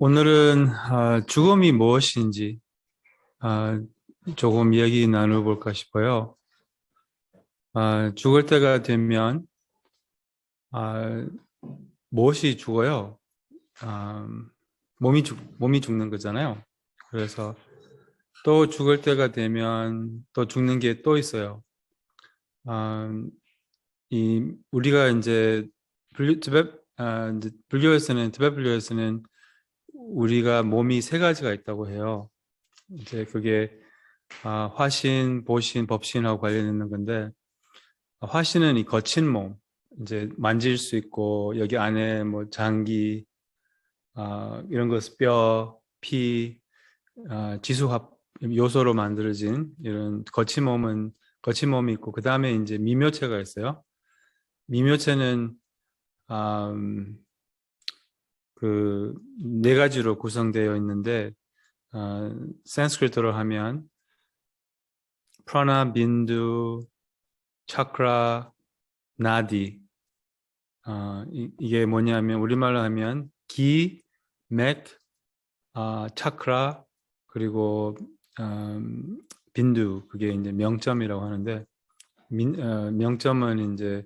오늘은 죽음이 무엇인지 아, 조금 이야기 나눠볼까 싶어요. 죽을 때가 되면 아, 무엇이 죽어요? 아, 몸이 죽는 거잖아요. 그래서 또 죽을 때가 되면 또 죽는 게 또 있어요. 아, 우리가 이제 티베트 불교에서는 우리가 몸이 세 가지가 있다고 해요. 이제 그게 화신, 보신, 법신하고 관련 있는 건데, 화신은 이 거친 몸, 이제 만질 수 있고 여기 안에 뭐 장기, 이런 것, 뼈, 피, 지수합 요소로 만들어진 이런 거친 몸이 있고, 그 다음에 이제 미묘체가 있어요. 미묘체는 그 네 가지로 구성되어 있는데, 산스크리트로 하면 프라나, 빈두, 차크라, 나디. 이게 뭐냐면 우리말로 하면 기, 맥, 차크라, 그리고 빈두, 그게 이제 명점이라고 하는데, 명점은 이제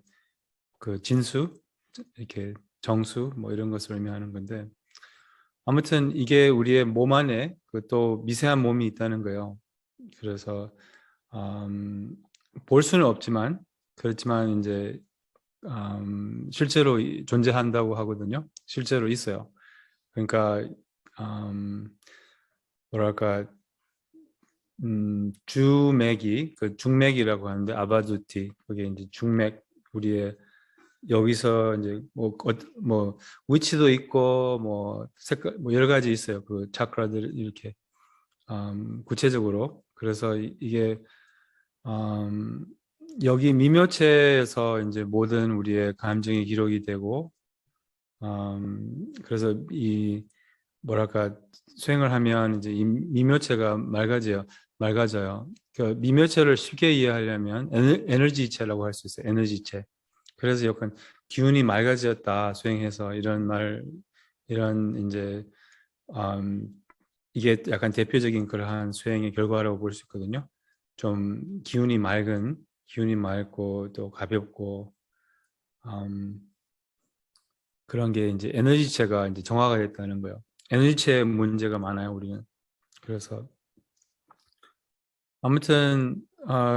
그 진수, 이렇게 정수 뭐 이런 것을 의미하는 건데, 아무튼 이게 우리의 몸 안에 그 또 미세한 몸이 있다는 거예요. 그래서 볼 수는 없지만, 그렇지만 이제 실제로 존재한다고 하거든요. 실제로 있어요. 그러니까 음, 뭐랄까, 주맥이 그 중맥이라고 하는데, 아바두티, 그게 이제 중맥, 우리의 여기서 이제 뭐 위치도 있고 뭐 색깔 뭐 여러 가지 있어요. 그 차크라들 이렇게 구체적으로. 그래서 이게 음, 여기 미묘체에서 이제 모든 우리의 감정이 기록이 되고, 그래서 이 뭐랄까, 수행을 하면 이제 이 미묘체가 맑아져요. 그 미묘체를 쉽게 이해하려면 에너지체라고 할 수 있어요. 에너지체. 그래서 약간 기운이 맑아졌다 수행해서 이런 이제 음, 이게 약간 대표적인 그러한 수행의 결과라고 볼 수 있거든요. 좀 기운이 맑고 또 가볍고, 음, 그런 게 이제 에너지체가 이제 정화가 됐다는 거예요. 에너지체 문제가 많아요, 우리는. 그래서 아무튼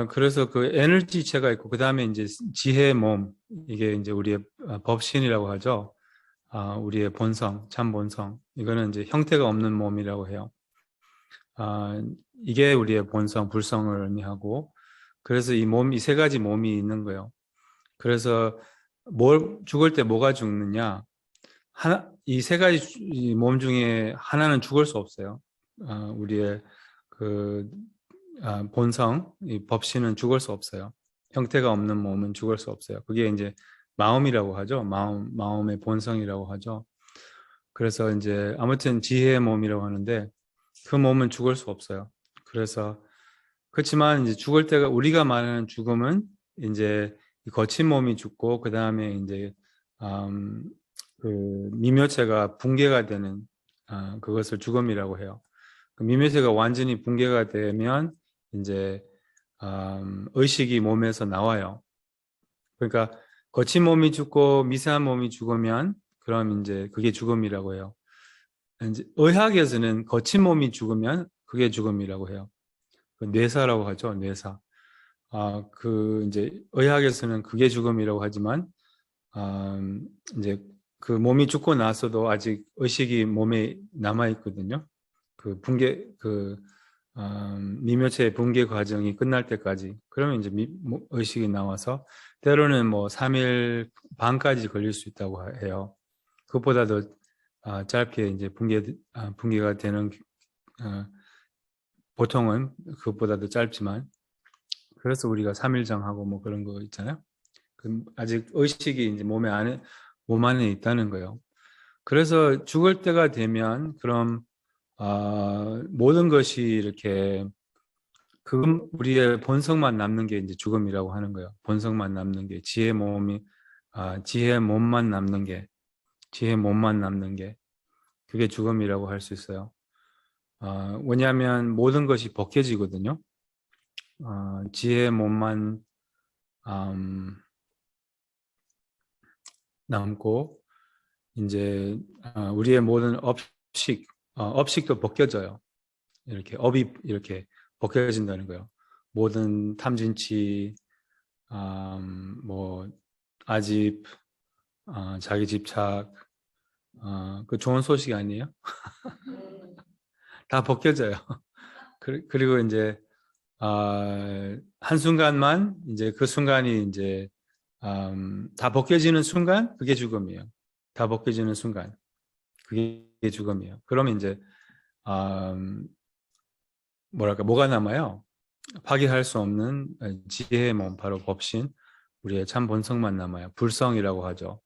그래서 그 에너지체가 있고, 그 다음에 이제 지혜의 몸, 이게 이제 우리의 법신이라고 하죠. 우리의 본성, 참 본성. 이거는 이제 형태가 없는 몸이라고 해요. 이게 우리의 본성, 불성을 의미하고, 그래서 이 세 가지 몸이 있는 거예요. 그래서 죽을 때 뭐가 죽느냐? 이 세 가지 몸 중에 하나는 죽을 수 없어요. 우리의 그 본성, 이 법신은 죽을 수 없어요. 형태가 없는 몸은 죽을 수 없어요. 그게 이제 마음이라고 하죠. 마음의 본성이라고 하죠. 그래서 이제 아무튼 지혜의 몸이라고 하는데, 그 몸은 죽을 수 없어요. 그래서 그렇지만 이제 죽을 때가, 우리가 말하는 죽음은 이제 이 거친 몸이 죽고, 그 다음에 이제 음, 그 미묘체가 붕괴가 되는, 그것을 죽음이라고 해요. 그 미묘체가 완전히 붕괴가 되면 이제 의식이 몸에서 나와요. 그러니까 거친 몸이 죽고 미세한 몸이 죽으면, 그럼 이제 그게 죽음이라고 해요. 이제 의학에서는 거친 몸이 죽으면 그게 죽음이라고 해요. 그 뇌사라고 하죠, 뇌사. 그 이제 의학에서는 그게 죽음이라고 하지만, 이제 그 몸이 죽고 나서도 아직 의식이 몸에 남아 있거든요. 그 미묘체의 붕괴 과정이 끝날 때까지. 그러면 이제 의식이 나와서 때로는 뭐 3일 반까지 걸릴 수 있다고 해요. 그것보다 더 짧게 이제 붕괴가 되는, 어, 보통은 그것보다 더 짧지만, 그래서 우리가 3일장하고 뭐 그런 거 있잖아요. 아직 의식이 이제 몸 안에 있다는 거예요. 그래서 죽을 때가 되면, 그럼 모든 것이 이렇게 우리의 본성만 남는 게 이제 죽음이라고 하는 거예요. 본성만 남는 게, 지혜 몸만 남는 게, 그게 죽음이라고 할 수 있어요. 왜냐하면 모든 것이 벗겨지거든요. 지혜의 몸만 남고 이제 우리의 모든 업식도 벗겨져요. 이렇게 업이 이렇게 벗겨진다는 거예요. 모든 탐진치, 뭐 아집, 자기 집착, 그 좋은 소식 아니에요? 다 벗겨져요. 그리고 이제 한순간만 이제 그 순간이 이제 다 벗겨지는 순간 그게 죽음이에요. 다 벗겨지는 순간 그게 죽음이에요. 그러면 이제 뭐랄까 뭐가 남아요? 파괴할 수 없는 지혜의 몸 바로 법신 우리의 참 본성만 남아요. 불성이라고 하죠.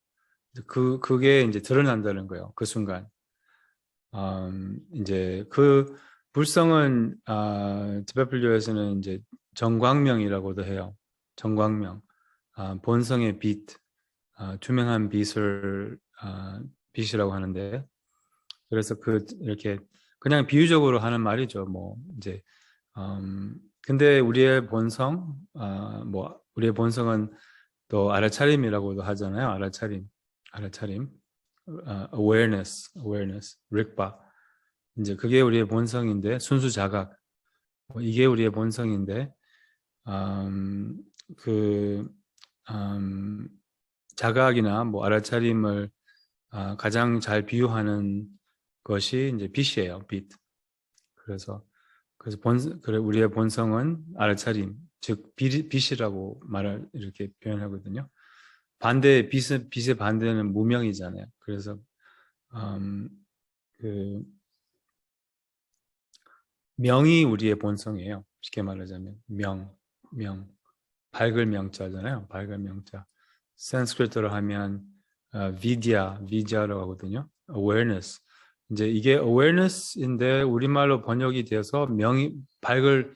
그게 이제 드러난다는 거예요. 그 순간. 이제 그 불성은 티베풀교에서는 이제 정광명이라고도 해요. 정광명, 본성의 빛, 투명한 빛이라고 하는데, 그래서 이렇게 그냥 비유적으로 하는 말이죠. 뭐 이제 근데 우리의 본성, 뭐 우리의 본성은 또 알아차림이라고도 하잖아요. 알아차림. awareness, 릭바. 이제 그게 우리의 본성인데, 순수 자각. 이게 우리의 본성인데, 그, 자각이나 뭐 알아차림을 가장 잘 비유하는 것이 이제 빛이에요, 빛. 그래서 그래, 우리의 본성은 알아차림, 즉, 빛이라고 이렇게 표현하거든요. 빛의 반대는 무명이잖아요. 그래서, 그, 명이 우리의 본성이에요. 쉽게 말하자면, 명. 밝을 명자잖아요. 밝을 명자. 산스크리트로 하면, 비디아라고 하거든요. awareness. 이제 이게 awareness인데 우리말로 번역이 돼서 밝을,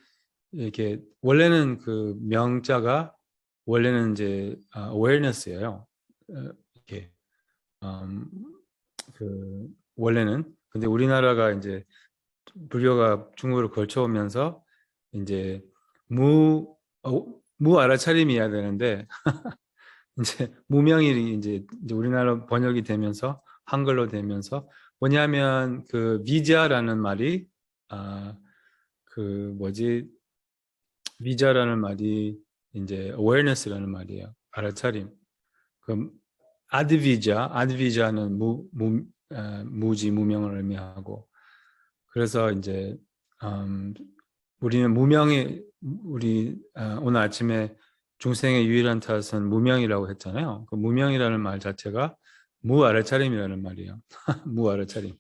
이렇게, 원래는 그 명자가, 원래는 이제, awareness예요. 이렇게, 원래는. 근데 우리나라가 이제 불교가 중국으로 걸쳐오면서 이제 무 알아차림이어야 되는데 이제 무명이 이제 우리나라 번역이 되면서 한글로 되면서 뭐냐면 그 비자라는 말이 그 뭐지 비자라는 말이 이제 awareness라는 말이에요. 알아차림. 그 아드비자는 무지 무명을 의미하고 그래서 이제 우리는 우리 오늘 아침에 중생의 유일한 탓은 무명이라고 했잖아요. 그 무명이라는 말 자체가 무알아차림이라는 말이에요. 무알아차림.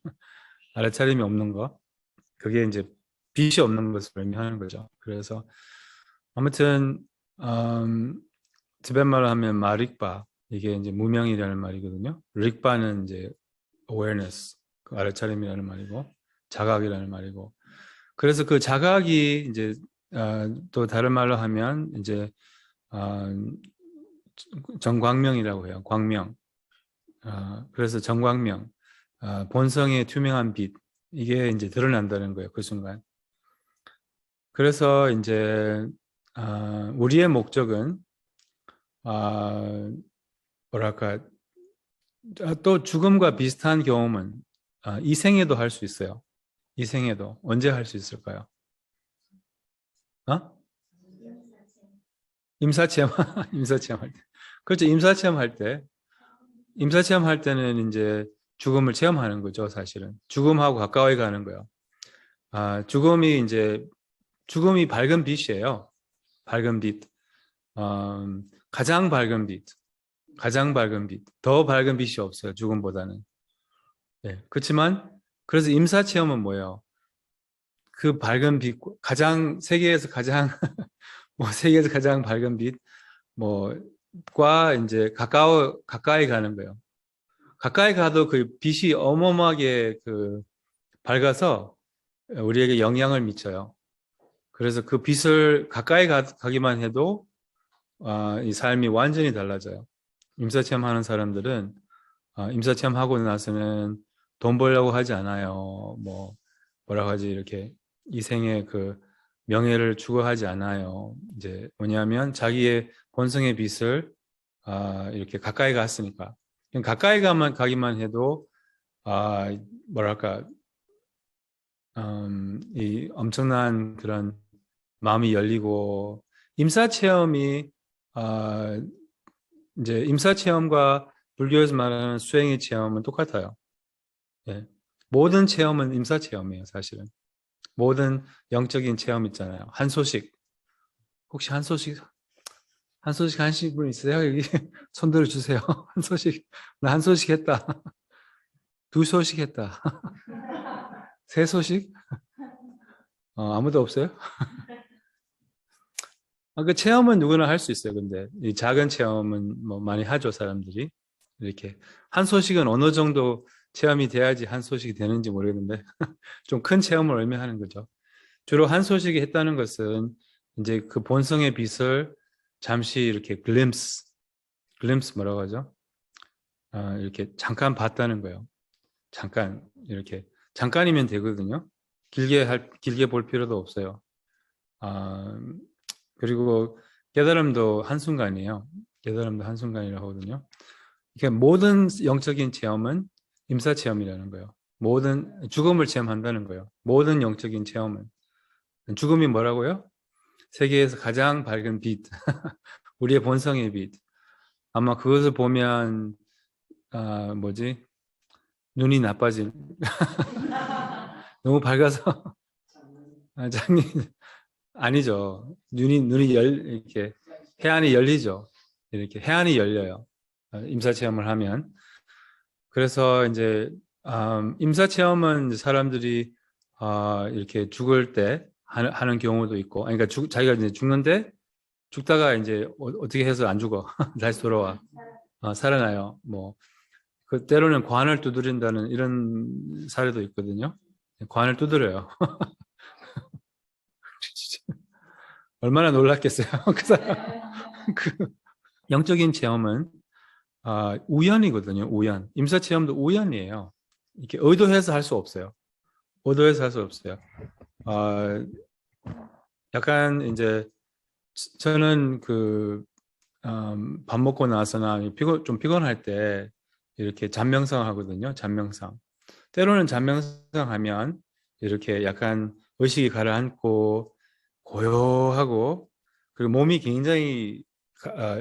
알아차림이 없는 거. 그게 이제 빛이 없는 것을 의미하는 거죠. 그래서 아무튼 티벳말로 하면 마릭바 이게 이제 무명이라는 말이거든요. 릭바는 이제 awareness, 그 알아차림이라는 말이고 자각이라는 말이고. 그래서 그 자각이 이제 또 다른 말로 하면 이제 정광명이라고 해요. 광명. 그래서 정광명, 본성의 투명한 빛 이게 이제 드러난다는 거예요. 그 순간. 그래서 이제 우리의 목적은 뭐랄까 또 죽음과 비슷한 경험은 이 생에도 할 수 있어요. 이 생에도 언제 할 수 있을까요? 임사체험, 임사체험할 때. 그렇죠. 임사체험할 때는 이제 죽음을 체험하는 거죠, 사실은. 죽음하고 가까이 가는 거예요. 죽음이 밝은 빛이에요. 밝은 빛. 가장 밝은 빛. 가장 밝은 빛. 더 밝은 빛이 없어요, 죽음보다는. 네. 그렇지만, 그래서 임사체험은 뭐예요? 그 밝은 빛, 세계에서 가장, 세계에서 가장 밝은 빛, 과 이제 가까이 가는 거예요. 가까이 가도 그 빛이 어마어마하게 밝아서 우리에게 영향을 미쳐요. 그래서 그 빛을 가까이 가기만 해도 이 삶이 완전히 달라져요. 임사체험하는 사람들은 임사체험하고 나서는 돈 벌려고 하지 않아요. 뭐라고 하지, 이렇게 이생의 그 명예를 추구하지 않아요. 이제 뭐냐면 자기의 본성의 빛을 이렇게 가까이 갔으니까. 가까이 가기만 해도 뭐랄까, 이 엄청난 그런 마음이 열리고, 임사체험이 이제 임사체험과 불교에서 말하는 수행의 체험은 똑같아요. 예. 모든 체험은 임사체험이에요, 사실은. 모든 영적인 체험 있잖아요. 한 소식. 혹시 한 소식 하신 분 있으세요? 여기 손 들어주세요. 한 소식. 나 한 소식 했다. 두 소식 했다. 세 소식? 아무도 없어요? 그 체험은 누구나 할 수 있어요. 근데 이 작은 체험은 뭐 많이 하죠, 사람들이. 이렇게 한 소식은 어느 정도 체험이 돼야지 한 소식이 되는지 모르겠는데 좀 큰 체험을 의미하는 거죠. 주로 한 소식이 했다는 것은 이제 그 본성의 빛을 잠시 이렇게 글림스 뭐라고 하죠? 이렇게 잠깐 봤다는 거예요. 잠깐 이렇게 잠깐이면 되거든요. 길게 볼 필요도 없어요. 아, 그리고 깨달음도 한순간이에요. 깨달음도 한순간이라고 하거든요. 그러니까 모든 영적인 체험은 임사체험이라는 거예요. 모든 죽음을 체험한다는 거예요. 모든 영적인 체험은. 죽음이 뭐라고요? 세계에서 가장 밝은 빛, 우리의 본성의 빛. 아마 그것을 보면 뭐지? 눈이 나빠질. 너무 밝아서 장님 아니죠. 눈이 이렇게 해안이 열리죠. 이렇게 해안이 열려요. 임사체험을 하면. 그래서 이제 임사체험은 사람들이 이렇게 죽을 때 하는 경우도 있고, 그러니까 자기가 이제 죽는데 죽다가 이제 어떻게 해서 안 죽어. 다시 돌아와. 살아나요. 그 때로는 관을 두드린다는 이런 사례도 있거든요. 관을 두드려요. 얼마나 놀랐겠어요. 그 사람. 그 영적인 체험은 우연이거든요. 우연. 임사 체험도 우연이에요. 이렇게 의도해서 할 수 없어요. 의도해서 할 수 없어요. 아, 약간 이제 저는 밥 먹고 나서나 좀 피곤할 때 이렇게 잠명상 하거든요. 잠명상. 때로는 잠명상 하면 이렇게 약간 의식이 가라앉고 고요하고 그리고 몸이 굉장히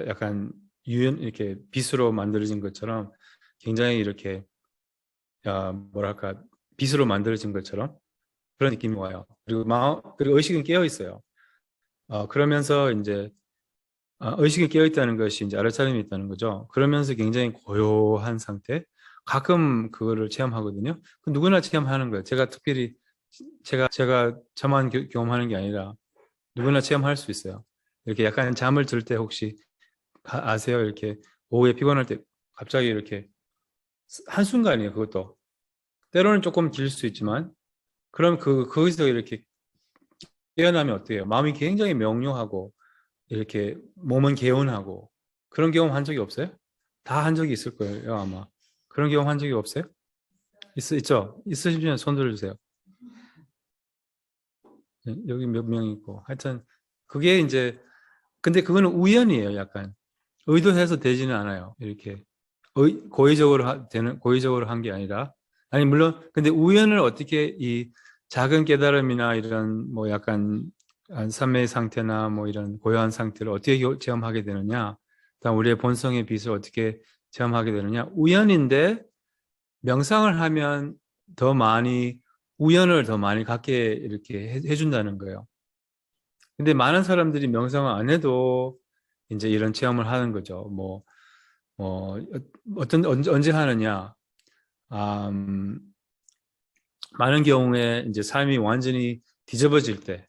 약간 이렇게 빛으로 만들어진 것처럼 굉장히 이렇게 뭐랄까 빛으로 만들어진 것처럼 그런 느낌이 와요. 그리고 의식은 깨어 있어요. 그러면서 이제 의식이 깨어 있다는 것이 이제 알아차림이 있다는 거죠. 그러면서 굉장히 고요한 상태. 가끔 그거를 체험하거든요. 누구나 체험하는 거예요. 제가 특별히 제가 저만 경험하는 게 아니라 누구나 체험할 수 있어요. 이렇게 약간 잠을 들 때 혹시 아세요? 이렇게 오후에 피곤할 때 갑자기 이렇게 한순간이에요. 그것도. 때로는 조금 길 수 있지만 그럼 거기서 이렇게 깨어나면 어때요? 마음이 굉장히 명료하고 이렇게 몸은 개운하고 그런 경험 한 적이 없어요? 다 한 적이 있을 거예요, 아마. 그런 경험 한 적이 없어요? 있죠? 있으시면 손 들어주세요. 여기 몇 명 있고. 하여튼, 그게 이제, 근데 그거는 우연이에요, 약간. 의도해서 되지는 않아요. 이렇게. 고의적으로 한 게 아니라. 아니, 물론, 근데 우연을 어떻게 이 작은 깨달음이나 이런 뭐 약간 삼昧상태나 뭐 이런 고요한 상태를 어떻게 체험하게 되느냐. 그다음 우리의 본성의 빛을 어떻게 체험하게 되느냐. 우연인데 명상을 하면 우연을 더 많이 갖게 이렇게 해준다는 거예요. 근데 많은 사람들이 명상을 안 해도 이제 이런 체험을 하는 거죠. 언제 하느냐. 음, 많은 경우에 이제 삶이 완전히 뒤집어질 때,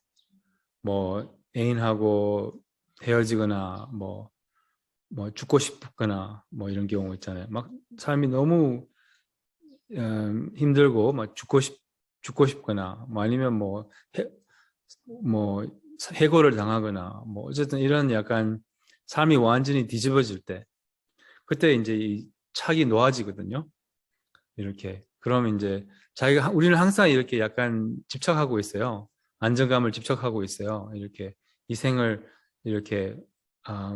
애인하고 헤어지거나, 죽고 싶거나, 이런 경우 있잖아요. 막 삶이 너무 힘들고, 죽고 싶거나, 아니면 뭐, 해고를 당하거나, 어쨌든 이런 약간 삶이 완전히 뒤집어질 때, 그때 이제 이 착이 놓아지거든요. 이렇게. 그럼 이제 우리는 항상 이렇게 약간 집착하고 있어요. 안정감을 집착하고 있어요. 이렇게 이생을 이렇게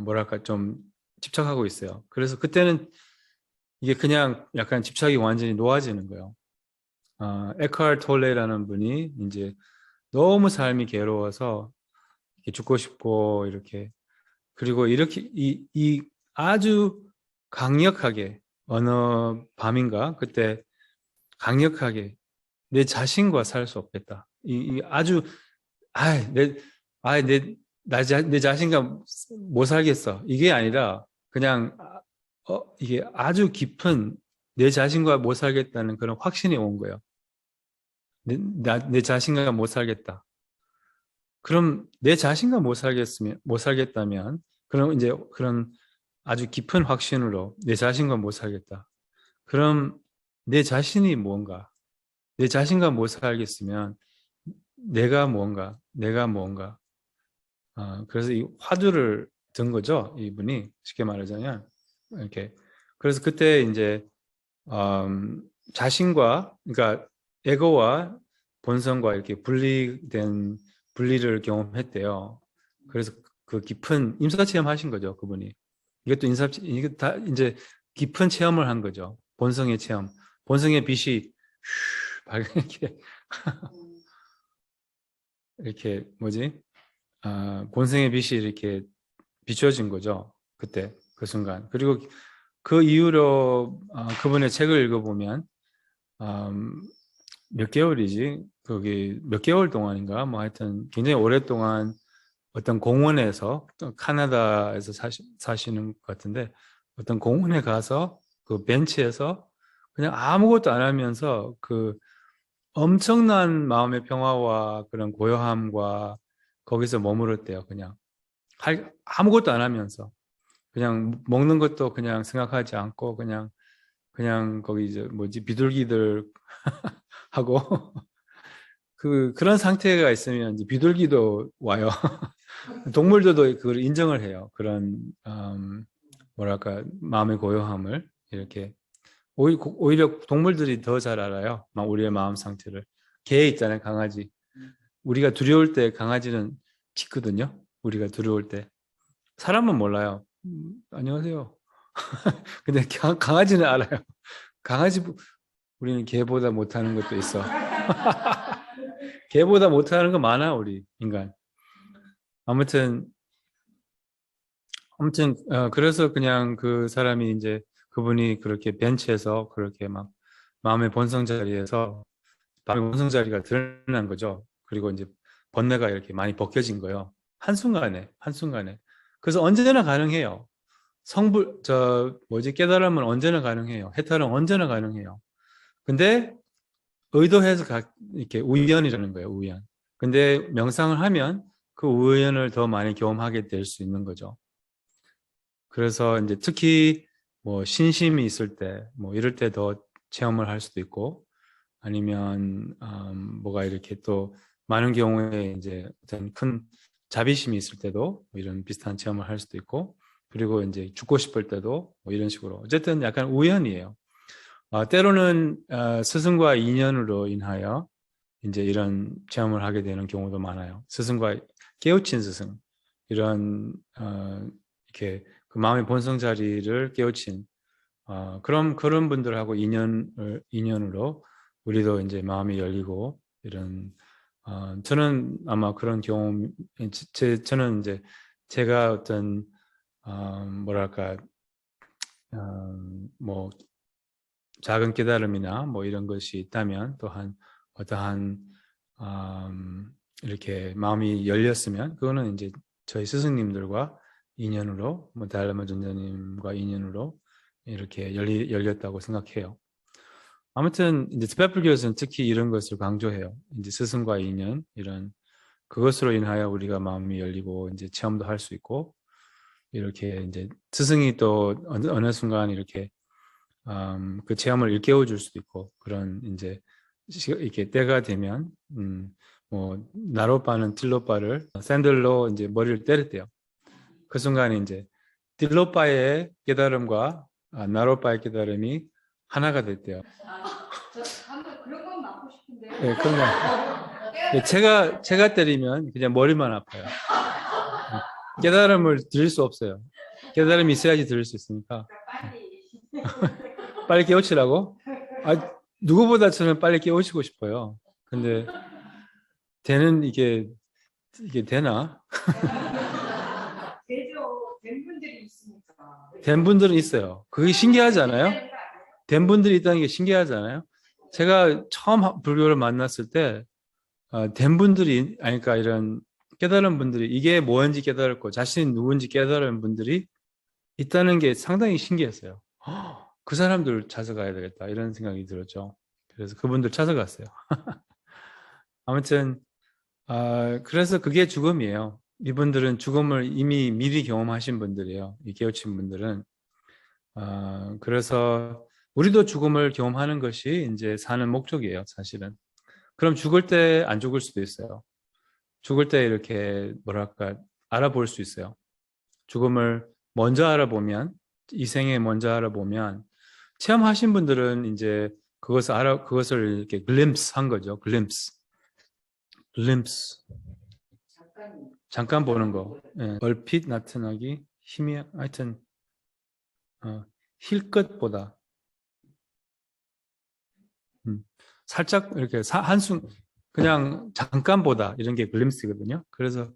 뭐랄까 좀 집착하고 있어요. 그래서 그때는 이게 그냥 약간 집착이 완전히 놓아지는 거예요. 에크하르트 톨레라는 분이 이제 너무 삶이 괴로워서 이렇게 죽고 싶고 이렇게 그리고 이렇게 이 아주 강력하게 어느 밤인가 그때 강력하게 내 자신과 살 수 없겠다. 이 아주 내 내 자신과 못 살겠어. 이게 아니라 그냥 이게 아주 깊은 내 자신과 못 살겠다는 그런 확신이 온 거예요. 내 자신과 못 살겠다. 그럼 내 자신과 못 살겠다면, 그럼 이제 그런 아주 깊은 확신으로 내 자신과 못 살겠다. 그럼 내 자신이 뭔가? 내 자신과 못 살겠으면 내가 뭔가. 그래서 이 화두를 든 거죠. 이분이 쉽게 말하자면 이렇게. 그래서 그때 이제 자신과 그러니까 에고와 본성과 이렇게 분리를 경험했대요. 그래서 그 깊은 임사 체험하신 거죠, 그분이. 이게 다 이제 깊은 체험을 한 거죠. 본성의 체험. 본성의 빛이 이렇게 이렇게 뭐지? 본성의 빛이 이렇게 비춰진 거죠. 그때 그 순간. 그리고 그 이후로 그분의 책을 읽어보면 몇 개월이지? 거기 몇 개월 동안인가? 뭐 하여튼 굉장히 오랫동안 어떤 공원에서 카나다에서 사시는 것 같은데 어떤 공원에 가서 그 벤치에서 그냥 아무것도 안 하면서 그 엄청난 마음의 평화와 그런 고요함과 거기서 머무르대요. 그냥 아무것도 안 하면서 그냥 먹는 것도 그냥 생각하지 않고 그냥 거기 이제 뭐지 비둘기들 하고 그런 상태가 있으면 이제 비둘기도 와요. 동물들도 그걸 인정을 해요. 그런 뭐랄까 마음의 고요함을 이렇게 오히려 동물들이 더 잘 알아요. 우리의 마음 상태를. 개 있잖아요, 강아지. 우리가 두려울 때 강아지는 짖거든요. 우리가 두려울 때. 사람은 몰라요. 안녕하세요. 근데 강아지는 알아요. 강아지 우리는 개보다 못하는 것도 있어. 개보다 못하는 거 많아 우리 인간. 아무튼 그래서 그냥 그 사람이 이제 그분이 그렇게 벤치에서 그렇게 막 마음의 본성 자리에서 마음의 본성 자리가 드러난 거죠. 그리고 이제 번뇌가 이렇게 많이 벗겨진 거예요. 한순간에. 그래서 언제나 가능해요. 깨달음은 언제나 가능해요. 해탈은 언제나 가능해요. 근데 의도해서 이렇게 우연이라는 거예요, 우연. 근데 명상을 하면 그 우연을 더 많이 경험하게 될 수 있는 거죠. 그래서 이제 특히 뭐 신심이 있을 때, 뭐 이럴 때 더 체험을 할 수도 있고, 아니면 뭐가 이렇게 또 많은 경우에 이제 어떤 큰 자비심이 있을 때도 뭐 이런 비슷한 체험을 할 수도 있고, 그리고 이제 죽고 싶을 때도 뭐 이런 식으로 어쨌든 약간 우연이에요. 때로는 스승과 인연으로 인하여 이제 이런 체험을 하게 되는 경우도 많아요. 스승과 깨우친 스승 이런 이렇게 그 마음의 본성 자리를 깨우친 그런 분들하고 인연으로 우리도 이제 마음이 열리고 이런 저는 아마 그런 경험 저는 이제 제가 어떤 뭐랄까 뭐 작은 깨달음이나 뭐 이런 것이 있다면 또한 어떠한 이렇게 마음이 열렸으면 그거는 이제 저희 스승님들과 인연으로 뭐 달라마 전자님과 인연으로 이렇게 열렸다고 생각해요. 아무튼 이제 티베트교에서는 특히 이런 것을 강조해요. 이제 스승과 인연 이런 그것으로 인하여 우리가 마음이 열리고 이제 체험도 할 수 있고 이렇게 이제 스승이 또 어느 순간 이렇게 그 체험을 일깨워 줄 수도 있고 그런 이제 이렇게 때가 되면 뭐 나룻바는 틸로바를 샌들로 이제 머리를 때렸대요. 그 순간에 이제 틸로바의 깨달음과 나룻바의 깨달음이 하나가 됐대요. 한번 그런 건 맞고 싶은데. 네, 그런 거. 제가 때리면 그냥 머리만 아파요. 깨달음을 드릴 수 없어요. 깨달음이 있어야지 드릴 수 있으니까. 빨리 깨우치라고? 누구보다 저는 빨리 깨우치고 싶어요. 근데 이게 되나? 되죠. 된 분들이 있으니까. 된 분들은 있어요. 그게 신기하지 않아요? 된 분들이 있다는 게 신기하지 않아요? 제가 처음 불교를 만났을 때, 된 분들이, 그러니까 이런 깨달은 분들이 이게 뭔지 깨달았고 자신이 누군지 깨달은 분들이 있다는 게 상당히 신기했어요. 그 사람들 찾아가야 되겠다 이런 생각이 들었죠. 그래서 그분들 찾아갔어요. 아무튼 그래서 그게 죽음이에요. 이분들은 죽음을 이미 미리 경험하신 분들이에요. 이 깨우친 분들은. 그래서 우리도 죽음을 경험하는 것이 이제 사는 목적이에요, 사실은. 그럼 죽을 때 안 죽을 수도 있어요. 죽을 때 이렇게 뭐랄까 알아볼 수 있어요. 죽음을 먼저 알아보면, 이 생에 먼저 알아보면, 체험하신 분들은 이제 그것을 이렇게 glimpse 한 거죠. glimpse. 잠깐 보는 거. 예. 얼핏 나타나기, 힘이, 하여튼, 힐끗보다. 살짝 이렇게 한숨, 그냥 잠깐 보다. 이런 게 glimpse거든요. 그래서,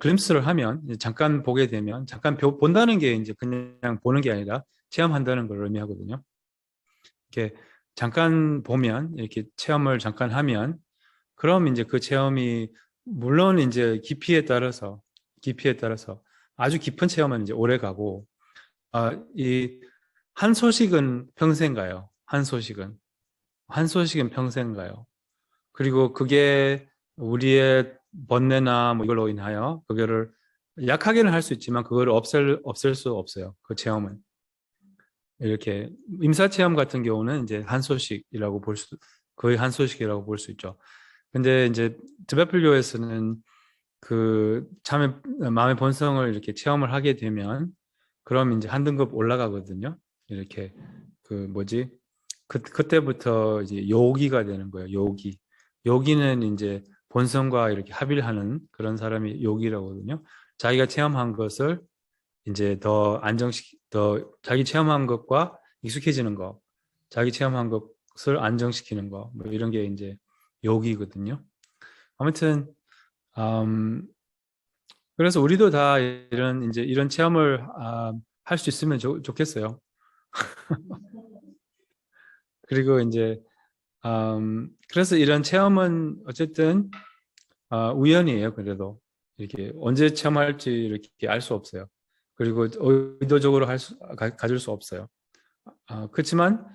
glimpse를 하면, 잠깐 보게 되면, 잠깐 본다는 게 이제 그냥 보는 게 아니라 체험한다는 걸 의미하거든요. 이렇게 잠깐 보면, 이렇게 체험을 잠깐 하면, 그럼 이제 그 체험이 물론 이제 깊이에 따라서 아주 깊은 체험은 이제 오래 가고, 이 한 소식은 평생 가요. 한 소식은 평생 가요. 그리고 그게 우리의 번뇌나 뭐 이걸로 인하여 그거를 약하게는 할 수 있지만 그걸 없앨 수 없어요. 그 체험은. 이렇게 임사체험 같은 경우는 이제 거의 한 소식이라고 볼 수 있죠. 근데 이제 드베풀교에서는 그 마음의 본성을 이렇게 체험을 하게 되면 그럼 이제 한 등급 올라가거든요. 이렇게 그 뭐지? 그때부터 이제 요기가 되는 거예요. 요기는 이제 본성과 이렇게 합의를 하는 그런 사람이 요기라고 하거든요. 자기가 체험한 것을 이제 더 자기 체험한 것과 익숙해지는 거, 자기 체험한 것을 안정시키는 거, 뭐 이런 게 이제 요기거든요. 아무튼 음, 그래서 우리도 다 이런 체험을 할 수 있으면 좋겠어요. 그리고 이제 그래서 이런 체험은 어쨌든 우연이에요. 그래도 이렇게 언제 체험할지 이렇게 알 수 없어요. 그리고 의도적으로 가질 수 없어요. 그렇지만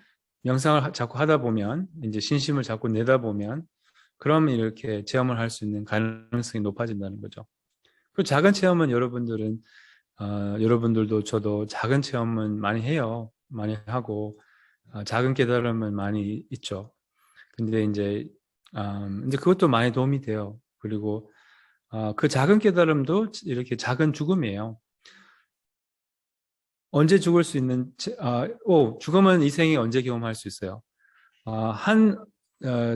명상을 자꾸 하다 보면 이제 신심을 자꾸 내다 보면 그럼 이렇게 체험을 할 수 있는 가능성이 높아진다는 거죠. 그 작은 체험은 여러분들도 저도 작은 체험은 많이 해요. 많이 하고 작은 깨달음은 많이 있죠. 근데 이제 그것도 많이 도움이 돼요. 그리고 그 작은 깨달음도 이렇게 작은 죽음이에요. 언제 죽을 수 있는 죽음은 이 생에 언제 경험할 수 있어요.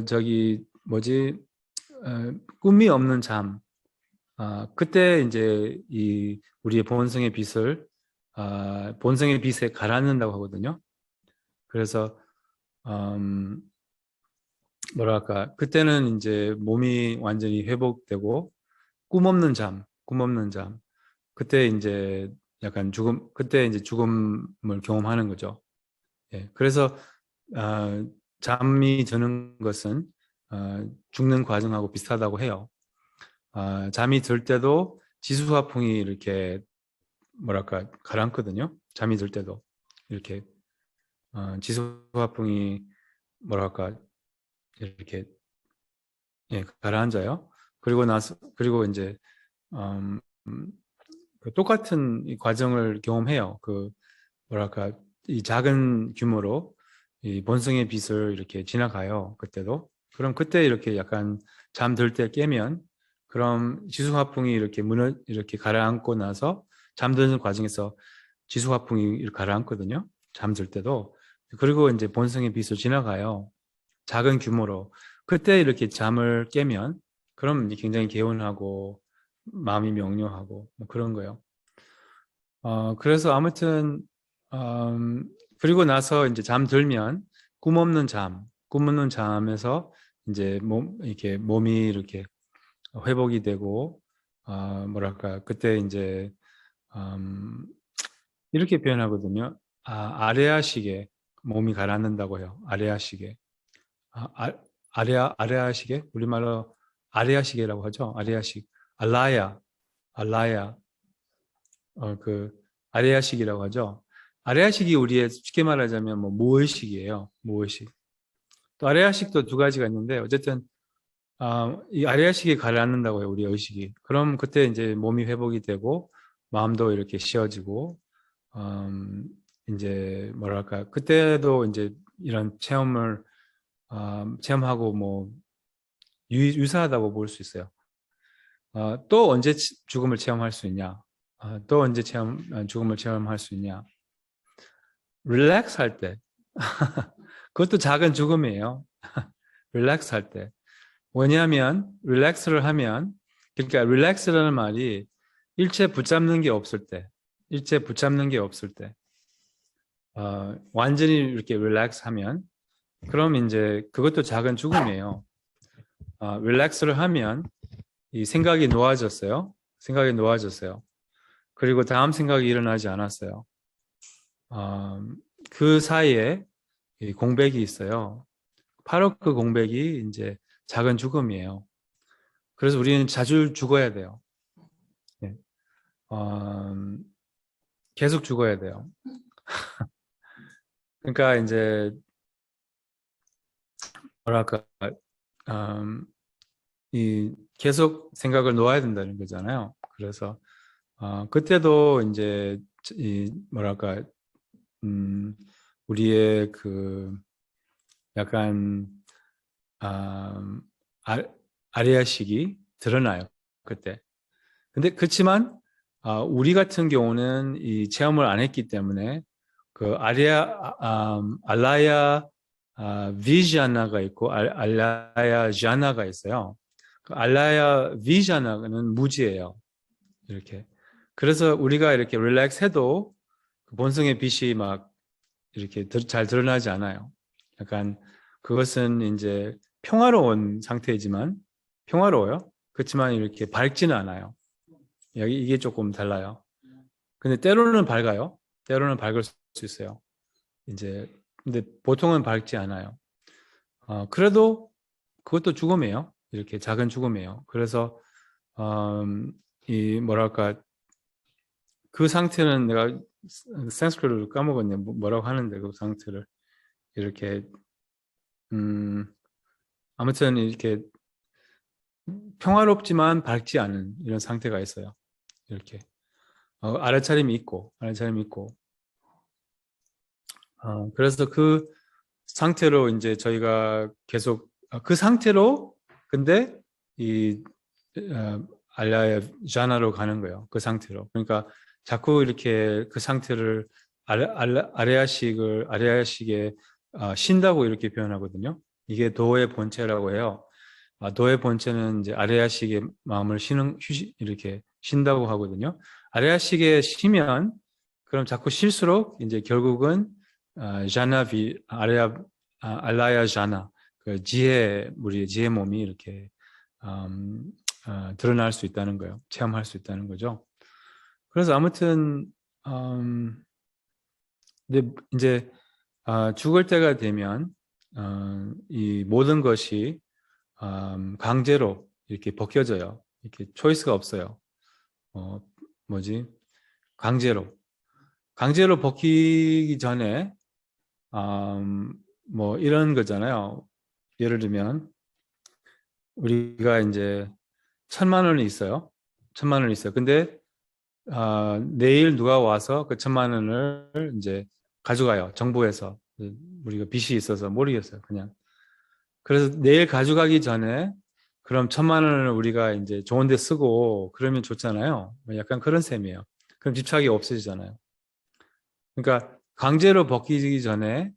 저기 뭐지 꿈이 없는 잠. 그때 이제 이 우리의 본성의 빛에 가라앉는다고 하거든요. 그래서 음, 뭐랄까 그때는 이제 몸이 완전히 회복되고 꿈 없는 잠. 그때 이제 그때 이제 죽음을 경험하는 거죠. 예, 그래서 아, 잠이 드는 것은 죽는 과정하고 비슷하다고 해요. 잠이 들 때도 지수화풍이 이렇게 뭐랄까 가라앉거든요. 잠이 들 때도 이렇게 지수화풍이 뭐랄까 이렇게 가라앉아요. 그리고 이제 음, 그 똑같은 이 과정을 경험해요. 그 뭐랄까 이 작은 규모로 이 본성의 빛을 이렇게 지나가요. 그때도. 그럼 그때 이렇게 약간 잠들 때 깨면 그럼 지수화풍이 이렇게 가라앉고 나서 잠드는 과정에서 지수화풍이 이렇게 가라앉거든요. 잠들 때도. 그리고 이제 본성의 빛으로 지나가요. 작은 규모로. 그때 이렇게 잠을 깨면 그럼 굉장히 개운하고 마음이 명료하고 뭐 그런 거예요. 그래서 아무튼 그리고 나서 이제 잠들면 꿈 없는 잠에서 이제 이렇게 몸이 이렇게 회복이 되고 뭐랄까 그때 이제 이렇게 표현하거든요. 아레아식에 몸이 가라앉는다고 해요. 아레아식에. 아레아식에 우리말로 아레아식이라고 하죠. 아레아식. 알라야. 그 아레아식이라고 하죠. 아레아식이 우리의 쉽게 말하자면 뭐 무의식이에요. 무의식. 또 아레아식도 두 가지가 있는데 어쨌든 이 아레아식이 가라앉는다고 해요. 우리 의식이. 그럼 그때 이제 몸이 회복이 되고 마음도 이렇게 쉬어지고 이제 뭐랄까 그때도 이제 이런 체험을 체험하고 뭐 유사하다고 볼 수 있어요. 또 언제 죽음을 체험할 수 있냐? 또 언제 죽음을 체험할 수 있냐? 릴렉스 할 때. 그것도 작은 죽음이에요. 릴렉스 할 때. 왜냐하면 릴렉스를 하면 그러니까 릴렉스라는 말이 일체 붙잡는 게 없을 때, 완전히 이렇게 릴렉스 하면 그럼 이제 그것도 작은 죽음이에요. 릴렉스를 하면 이 생각이 놓아졌어요. 그리고 다음 생각이 일어나지 않았어요. 그 사이에 이 공백이 있어요. 바로 그 공백이 이제 작은 죽음이에요. 그래서 우리는 자주 죽어야 돼요. 네. 계속 죽어야 돼요. 그러니까 이제 뭐랄까 이 계속 생각을 놓아야 된다는 거잖아요. 그래서 그때도 이제 이 뭐랄까 우리의 그 약간 아리아식이 드러나요. 그때. 근데 그렇지만 우리 같은 경우는 이 체험을 안 했기 때문에 그 알라야 비자나가 있고 알라야 자나가 있어요. 그 알라야 비자나는 무지예요. 이렇게. 그래서 우리가 이렇게 릴렉스 해도 그 본성의 빛이 막 이렇게 잘 드러나지 않아요. 약간 그것은 이제 평화로운 상태이지만 평화로워요. 그렇지만 이렇게 밝지는 않아요. 이게 조금 달라요. 근데 때로는 밝아요. 때로는 밝을 수 있어요. 이제 근데 보통은 밝지 않아요. 그래도 그것도 죽음이에요. 이렇게 작은 죽음이에요. 그래서 이 뭐랄까 그 상태는 내가 산스크리트를 까먹었네. 뭐라고 하는데 그 상태를 이렇게 아무튼 이렇게 평화롭지만 밝지 않은 이런 상태가 있어요. 이렇게 알아차림이 있고 그래서 그 상태로 이제 저희가 계속 그 상태로 근데 이 알라야 자나로 가는 거예요. 그 상태로. 그러니까 자꾸 이렇게 그 상태를 아레아식에 쉰다고 이렇게 표현하거든요. 이게 도의 본체라고 해요. 도의 본체는 이제 아레아식의 마음을 이렇게 쉰다고 하거든요. 아레아식에 쉬면 그럼 자꾸 쉴수록 이제 결국은 알라야 자나 그 우리의 지혜 몸이 이렇게 드러날 수 있다는 거예요. 체험할 수 있다는 거죠. 그래서 아무튼 근데 이제 죽을 때가 되면 이 모든 것이 강제로 이렇게 벗겨져요. 이렇게 초이스가 없어요. 강제로 벗기기 전에 뭐 이런 거잖아요. 예를 들면 우리가 이제 1,000만 원이 있어요. 1,000만 원이 있어요. 근데 내일 누가 와서 그 1,000만 원을 이제 가져가요. 정부에서 우리가 빚이 있어서 모르겠어요. 그냥 그래서 내일 가져가기 전에 그럼 1,000만 원을 우리가 이제 좋은 데 쓰고 그러면 좋잖아요. 뭐 약간 그런 셈이에요. 그럼 집착이 없어지잖아요. 그러니까 강제로 벗기기 전에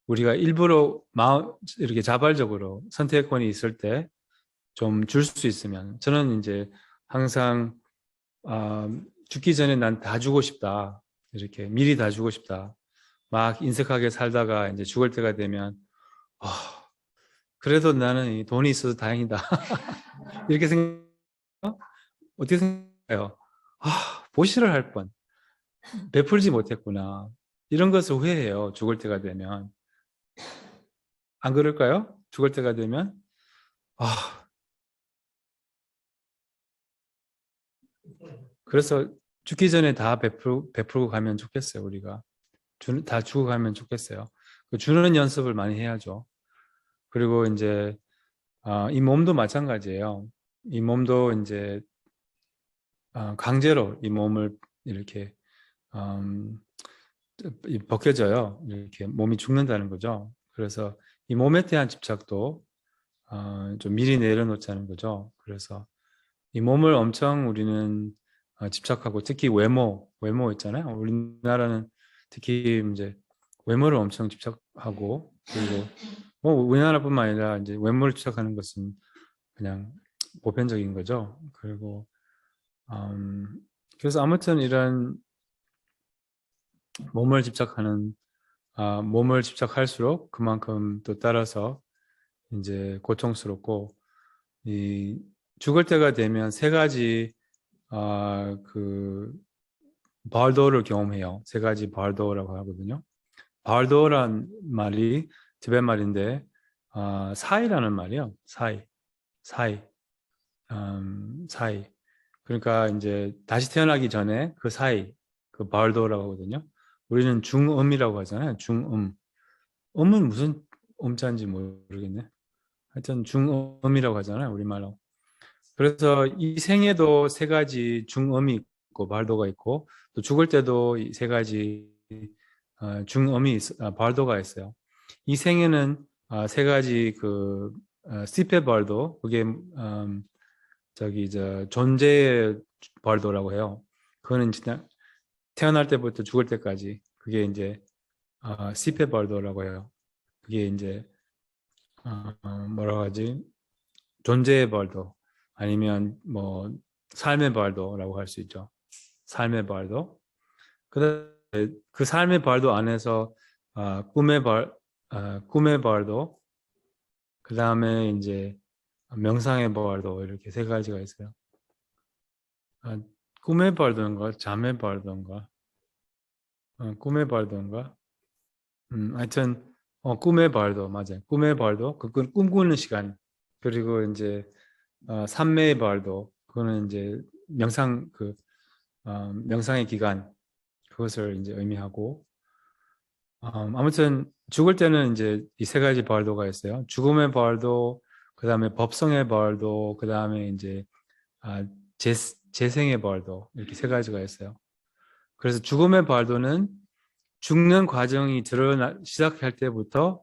우리가 일부러 이렇게 자발적으로 선택권이 있을 때 좀 줄 수 있으면, 저는 이제 항상 죽기 전에 난 다 주고 싶다, 이렇게 미리 다 주고 싶다, 막 인색하게 살다가 이제 죽을 때가 되면 그래도 나는 이 돈이 있어서 다행이다 이렇게 생각. 어떻게 생각해요? 보시를 할 뻔, 베풀지 못했구나, 이런 것을 후회해요. 죽을 때가 되면. 안 그럴까요? 죽을 때가 되면 아 그래서 죽기 전에 다 베풀고 가면 좋겠어요. 우리가 다 주고 가면 좋겠어요. 그 주는 연습을 많이 해야죠. 그리고 이제 이 몸도 마찬가지예요. 이 몸도 이제 강제로 이 몸을 이렇게 음, 벗겨져요. 이렇게 몸이 죽는다는 거죠. 그래서 이 몸에 대한 집착도 좀 미리 내려놓자는 거죠. 그래서 이 몸을 엄청 우리는 집착하고, 특히 외모 있잖아요. 우리나라는 특히 이제 외모를 엄청 집착하고, 그리고 뭐 우리나라뿐만 아니라 이제 외모를 집착하는 것은 그냥 보편적인 거죠. 그리고 그래서 아무튼 이런 몸을 집착하는 몸을 집착할수록 그만큼 또 따라서 이제 고통스럽고, 이 죽을 때가 되면 세 가지 그 발도를 경험해요. 세 가지 발도라고 하거든요. 발도란 말이 티베트 말인데 사이라는 말이요. 사이, 사이. 그러니까 이제 다시 태어나기 전에 그 사이, 그 발도라고 하거든요. 우리는 중음이라고 하잖아요. 중음. 음은 무슨 음자인지 모르겠네. 하여튼 중음이라고 하잖아요. 우리말로. 그래서 이 생에도 세 가지 중음이 있고 발도가 있고, 또 죽을 때도 이 세 가지 발도가 있어요. 이 생에는 세 가지 그 시페 발도, 그게 저기 존재의 발도라고 해요. 그거는 진짜 태어날 때부터 죽을 때까지 그게 이제 시페 발도라고 해요. 그게 이제 뭐라고 하지? 존재의 발도, 아니면 뭐 삶의 발도라고 할 수 있죠. 삶의 발도. 그 삶의 발도 안에서 꿈의 발도, 그 다음에 이제 명상의 발도, 이렇게 세 가지가 있어요. 꿈의 발도인가, 잠의 발도인가, 꿈의 발도인가. 하여튼 꿈의 발도 맞아요. 꿈의 발도, 그건 꿈꾸는 시간. 그리고 이제 삼매의 발도, 그거는 이제 명상의 기간, 그것을 이제 의미하고, 아무튼 죽을 때는 이제 이 세 가지 부활도가 있어요. 죽음의 부활도, 그 다음에 법성의 부활도, 그 다음에 이제 아, 재생의 부활도, 이렇게 세 가지가 있어요. 그래서 죽음의 부활도는 죽는 과정이 시작할 때부터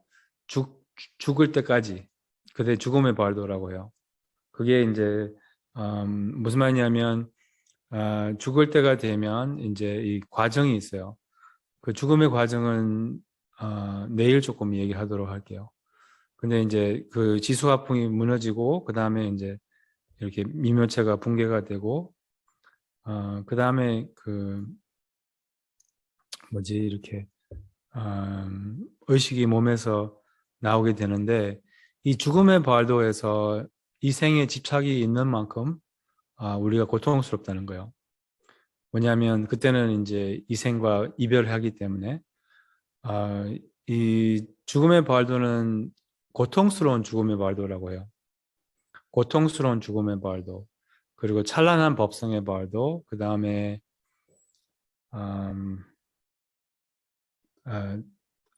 죽을 때까지, 그게 죽음의 부활도라고 해요. 그게 이제 무슨 말이냐면 죽을 때가 되면 이제 이 과정이 있어요. 그 죽음의 과정은 내일 조금 얘기하도록 할게요. 근데 이제 그 지수화풍이 무너지고, 그 다음에 이제 이렇게 미묘체가 붕괴가 되고, 그 다음에 그 뭐지, 이렇게 의식이 몸에서 나오게 되는데, 이 죽음의 부활도에서 이 생에 집착이 있는 만큼 우리가 고통스럽다는 거예요. 뭐냐면 그때는 이제 이 생과 이별하기 때문에 이 죽음의 부활도는 고통스러운 죽음의 부활도라고 해요. 고통스러운 죽음의 부활도, 그리고 찬란한 법성의 부활도, 그 다음에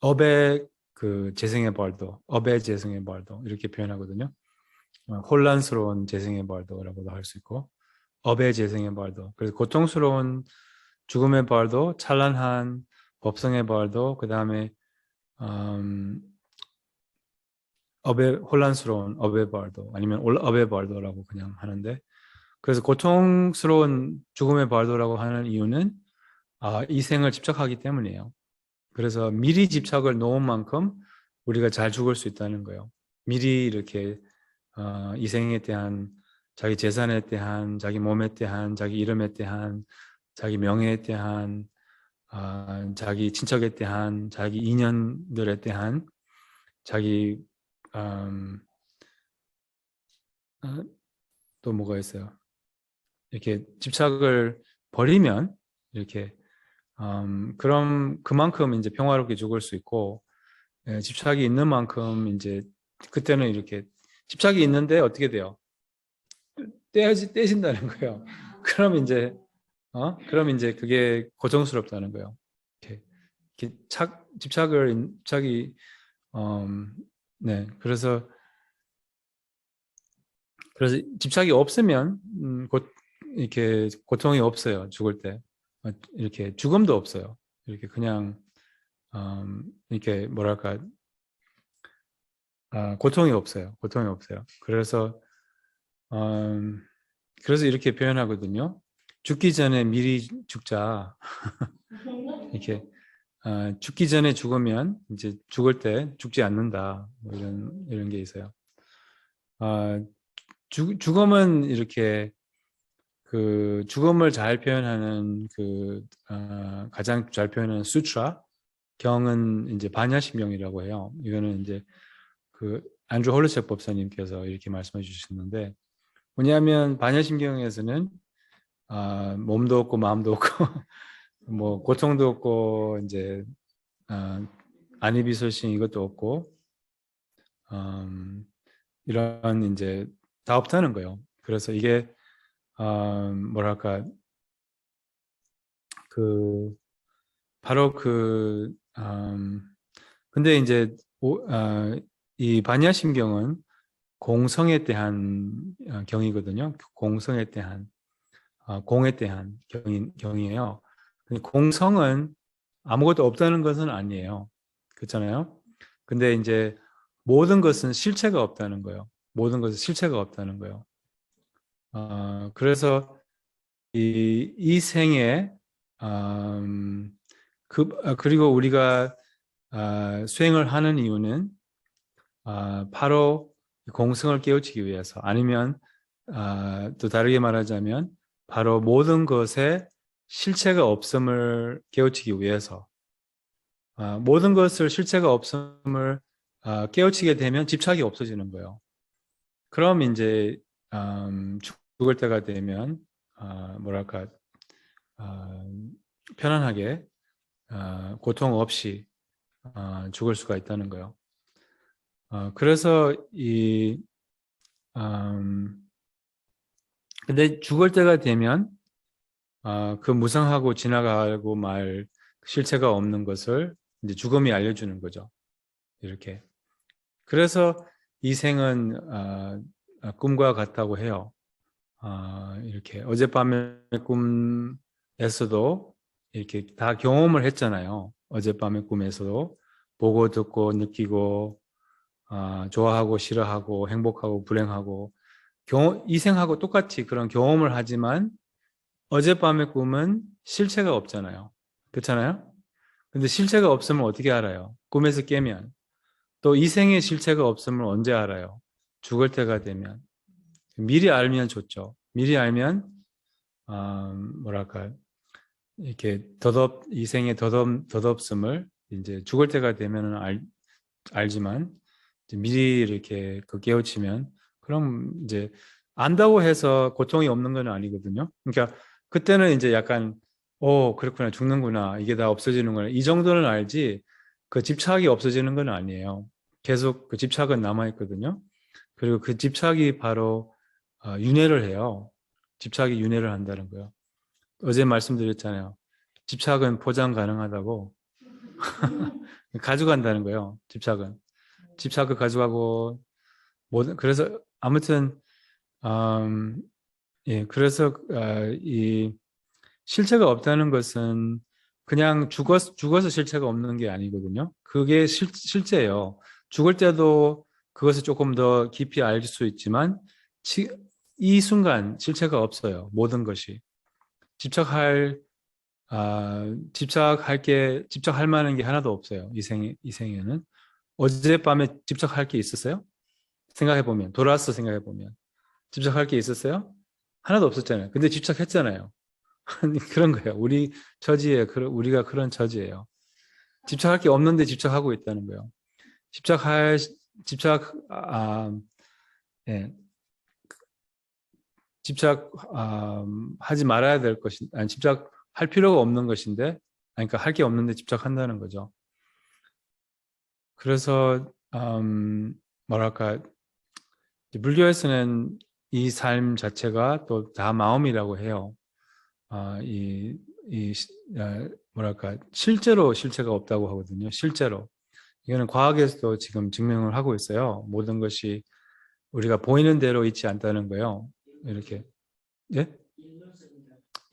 업의 그 재생의 부활도, 업의 재생의 부활도, 이렇게 표현하거든요. 혼란스러운 재생의 부활도라고도 할 수 있고, 업의 재생의 부활도. 그래서 고통스러운 죽음의 부활도, 찬란한 법성의 부활도, 그 다음에 혼란스러운 업의 부활도, 아니면 업의 부활도라고 그냥 하는데, 그래서 고통스러운 죽음의 부활도라고 하는 이유는 이 생을 집착하기 때문이에요. 그래서 미리 집착을 놓은 만큼 우리가 잘 죽을 수 있다는 거예요. 미리 이렇게 이 생에 대한 자기 재산에 대한 자기 몸에 대한 자기 이름에 대한 자기 명예에 대한 자기 친척에 대한 자기 인연들에 대한 자기 또 뭐가 있어요? 이렇게 집착을 버리면 이렇게 그럼 그만큼 이제 평화롭게 죽을 수 있고 집착이 있는 만큼 이제 그때는 이렇게 집착이 있는데 어떻게 돼요? 떼진다는 거예요. 그럼 이제 그럼 이제 그게 고통스럽다는 거예요. 이렇게 집착이 네 그래서 집착이 없으면 이렇게 고통이 없어요. 죽을 때 이렇게 죽음도 없어요. 이렇게 그냥 이렇게 뭐랄까 고통이 없어요. 고통이 없어요. 그래서 이렇게 표현하거든요. 죽기 전에 미리 죽자. 이렇게 죽기 전에 죽으면 이제 죽을 때 죽지 않는다. 뭐 이런 게 있어요. 죽음은 이렇게 그 죽음을 잘 표현하는 가장 잘 표현하는 수트라 경은 이제 반야심경이라고 해요. 이거는 이제 그 안드루 홀리책 법사님께서 이렇게 말씀해 주셨는데 뭐냐면 반야심경에서는 몸도 없고 마음도 없고 뭐 고통도 없고 이제 안이비소신 이것도 없고 이런 이제 다 없다는 거예요. 그래서 이게 뭐랄까 그 바로 근데 이제 이 반야심경은 공성에 대한 경이거든요. 공성에 대한 공에 대한 경이에요. 공성은 아무것도 없다는 것은 아니에요. 그렇잖아요. 근데 이제 모든 것은 실체가 없다는 거예요. 모든 것은 실체가 없다는 거예요. 그래서 이 생에 그리고 우리가 수행을 하는 이유는 바로 공성을 깨우치기 위해서 아니면 또 다르게 말하자면 바로 모든 것에 실체가 없음을 깨우치기 위해서 모든 것을 실체가 없음을 깨우치게 되면 집착이 없어지는 거예요. 그럼 이제 죽을 때가 되면 뭐랄까 편안하게 고통 없이 죽을 수가 있다는 거예요. 그래서 근데 죽을 때가 되면 그 무상하고 지나가고 말 실체가 없는 것을 이제 죽음이 알려주는 거죠. 이렇게. 그래서 이 생은 꿈과 같다고 해요. 이렇게 어젯밤의 꿈에서도 이렇게 다 경험을 했잖아요. 어젯밤의 꿈에서도 보고 듣고 느끼고 좋아하고 싫어하고 행복하고 불행하고 이생하고 똑같이 그런 경험을 하지만 어젯밤의 꿈은 실체가 없잖아요. 그렇잖아요? 근데 실체가 없으면 어떻게 알아요? 꿈에서 깨면. 또 이생의 실체가 없으면 언제 알아요? 죽을 때가 되면. 미리 알면 좋죠. 미리 알면 뭐랄까 이렇게 이생의 덧없음을 이제 죽을 때가 되면은 알지만 이제 미리 이렇게 깨우치면 그럼 이제 안다고 해서 고통이 없는 건 아니거든요. 그러니까 그때는 이제 약간 그렇구나 죽는구나 이게 다 없어지는구나 이 정도는 알지 그 집착이 없어지는 건 아니에요. 계속 그 집착은 남아 있거든요. 그리고 그 집착이 바로 윤회를 해요. 집착이 윤회를 한다는 거예요. 어제 말씀드렸잖아요. 집착은 포장 가능하다고 가져간다는 거예요. 집착을 가져가고 그래서 아무튼 예 그래서 이 실체가 없다는 것은 그냥 죽어서 실체가 없는 게 아니거든요. 그게 실제예요. 죽을 때도 그것을 조금 더 깊이 알 수 있지만 이 순간 실체가 없어요. 모든 것이 집착할 만한 게 하나도 없어요. 이 생에는 어젯밤에 집착할 게 있었어요? 생각해보면, 돌아서 생각해보면. 집착할 게 있었어요? 하나도 없었잖아요. 근데 집착했잖아요. 그런 거예요. 우리 처지에, 우리가 그런 처지예요. 집착할 게 없는데 집착하고 있다는 거예요. 집착, 예, 하지 말아야 될 것이, 아니, 집착할 필요가 없는 것인데, 아니, 그러니까 할 게 없는데 집착한다는 거죠. 그래서, 뭐랄까, 불교에서는 이 삶 자체가 또 다 마음이라고 해요. 뭐랄까, 실제로 실체가 없다고 하거든요. 실제로. 이거는 과학에서도 지금 증명을 하고 있어요. 모든 것이 우리가 보이는 대로 있지 않다는 거예요. 이렇게. 예?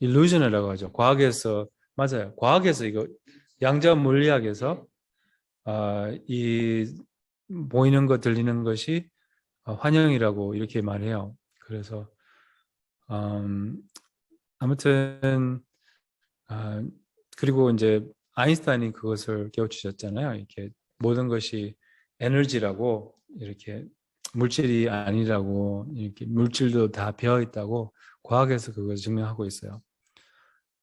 일루전이라고 하죠. 과학에서, 맞아요. 과학에서 이거, 양자 물리학에서, 이 보이는 것, 들리는 것이 환영이라고 이렇게 말해요. 그래서, 아무튼, 그리고 이제 아인슈타인이 그것을 깨우치셨잖아요. 이렇게 모든 것이 에너지라고, 이렇게 물질이 아니라고, 이렇게 물질도 다 배어 있다고 과학에서 그걸 증명하고 있어요.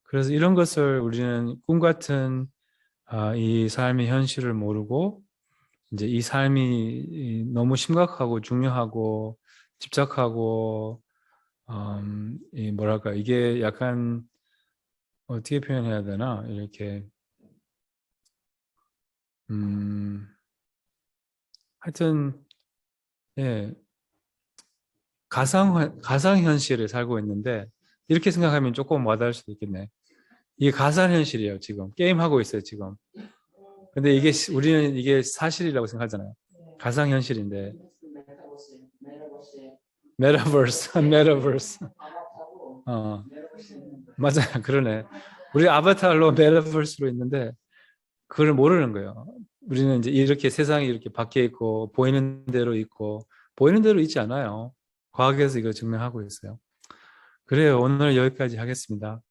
그래서 이런 것을 우리는 꿈 같은 이 삶의 현실을 모르고 이제 이 삶이 너무 심각하고 중요하고 집착하고 이 뭐랄까 이게 약간 어떻게 표현해야 되나 이렇게 하여튼 예 가상 현실에 살고 있는데 이렇게 생각하면 조금 와닿을 수도 있겠네. 이게 가상 현실이에요 지금 게임 하고 있어요 지금. 근데 이게 우리는 이게 사실이라고 생각하잖아요. 가상 현실인데 메타버스, 메타버스. 맞아요. 그러네. 우리 아바타로 메타버스로 있는데 그걸 모르는 거예요. 우리는 이제 이렇게 세상이 이렇게 바뀌어 있고 보이는 대로 있고 보이는 대로 있지 않아요. 과학에서 이거 증명하고 있어요. 그래요. 오늘 여기까지 하겠습니다.